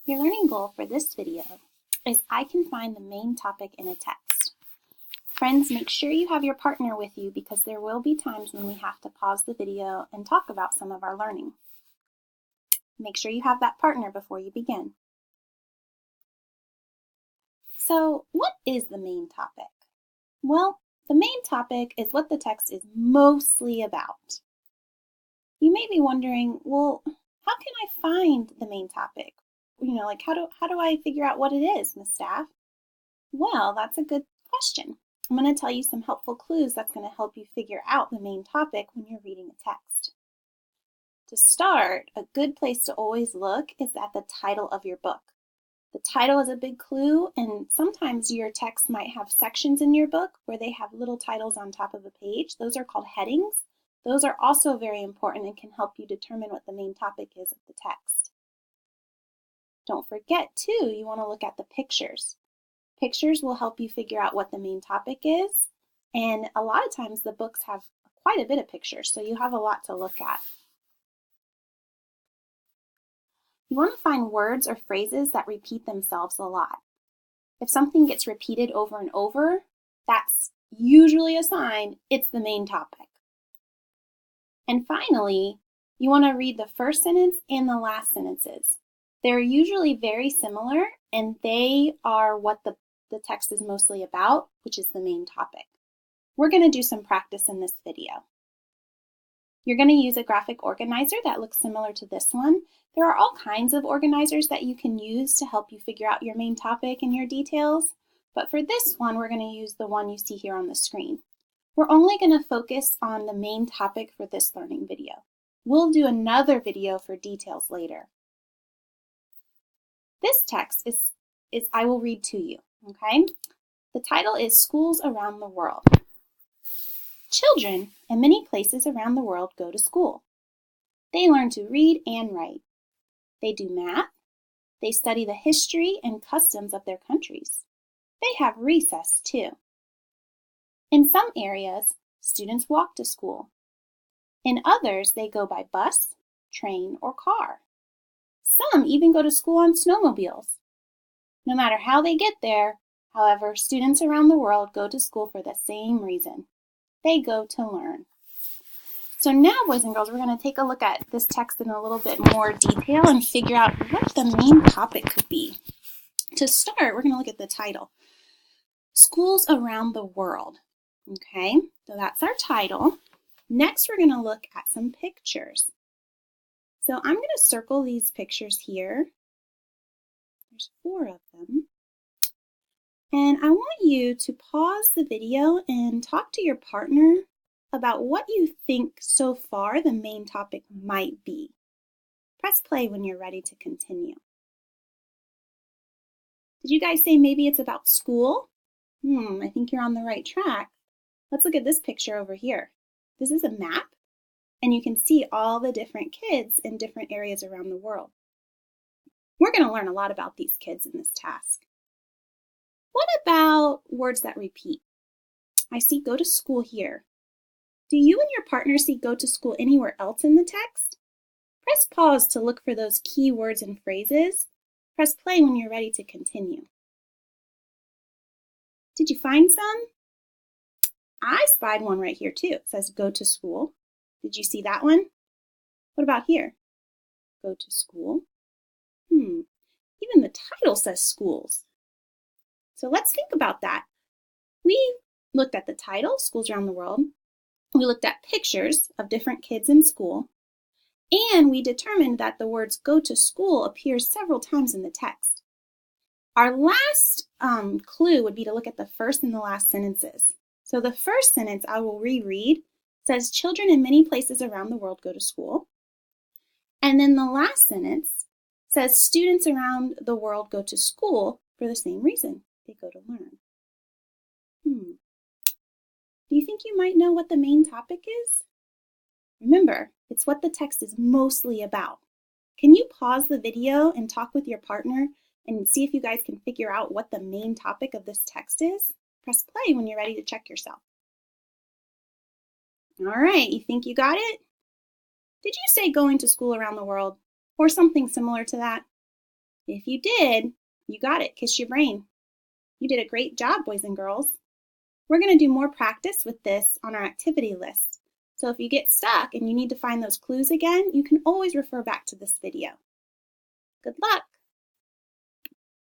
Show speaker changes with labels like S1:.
S1: Your learning goal for this video is I can find the main topic in a text. Friends, make sure you have your partner with you because there will be times when we have to pause the video and talk about some of our learning. Make sure you have that partner before you begin. So, what is the main topic? Well, the main topic is what the text is mostly about. You may be wondering, well, how can I find the main topic? How do I figure out what it is, Ms. Staff? Well, that's a good question. I'm going to tell you some helpful clues that's going to help you figure out the main topic when you're reading a text. To start, a good place to always look is at the title of your book. The title is a big clue, and sometimes your text might have sections in your book where they have little titles on top of a page. Those are called headings. Those are also very important and can help you determine what the main topic is of the text. Don't forget, too, you want to look at the pictures. Pictures will help you figure out what the main topic is, and a lot of times the books have quite a bit of pictures, so you have a lot to look at. You want to find words or phrases that repeat themselves a lot. If something gets repeated over and over, that's usually a sign it's the main topic. And finally, you want to read the first sentence and the last sentences. They're usually very similar, and they are what the text is mostly about, which is the main topic. We're going to do some practice in this video. You're going to use a graphic organizer that looks similar to this one. There are all kinds of organizers that you can use to help you figure out your main topic and your details, but for this one, we're going to use the one you see here on the screen. We're only going to focus on the main topic for this learning video. We'll do another video for details later. This text is I will read to you, okay? The title is Schools Around the World. Children in many places around the world go to school. They learn to read and write. They do math. They study the history and customs of their countries. They have recess too. In some areas, students walk to school. In others, they go by bus, train, or car. Some even go to school on snowmobiles. No matter how they get there, however, students around the world go to school for the same reason. They go to learn. So now, boys and girls, we're going to take a look at this text in a little bit more detail and figure out what the main topic could be. To start, we're going to look at the title. Schools Around the World. Okay, so that's our title. Next, we're going to look at some pictures. So I'm going to circle these pictures here. There's 4 of them. And I want you to pause the video and talk to your partner about what you think so far the main topic might be. Press play when you're ready to continue. Did you guys say maybe it's about school? I think you're on the right track. Let's look at this picture over here. This is a map, and you can see all the different kids in different areas around the world. We're going to learn a lot about these kids in this task. What about words that repeat? I see go to school here. Do you and your partner see go to school anywhere else in the text? Press pause to look for those key words and phrases. Press play when you're ready to continue. Did you find some? I spied one right here too. It says go to school. Did you see that one? What about here? Go to school. Even the title says schools. So let's think about that. We looked at the title, Schools Around the World. We looked at pictures of different kids in school. And we determined that the words go to school appears several times in the text. Our last clue would be to look at the first and the last sentences. So the first sentence I will reread says children in many places around the world go to school. And then the last sentence says students around the world go to school for the same reason. They go to learn. Do you think you might know what the main topic is? Remember, it's what the text is mostly about. Can you pause the video and talk with your partner and see if you guys can figure out what the main topic of this text is? Press play when you're ready to check yourself. All right, you think you got it? Did you say going to school around the world or something similar to that? If you did, you got it. Kiss your brain. You did a great job, boys and girls. We're going to do more practice with this on our activity list. So if you get stuck and you need to find those clues again, you can always refer back to this video. Good luck!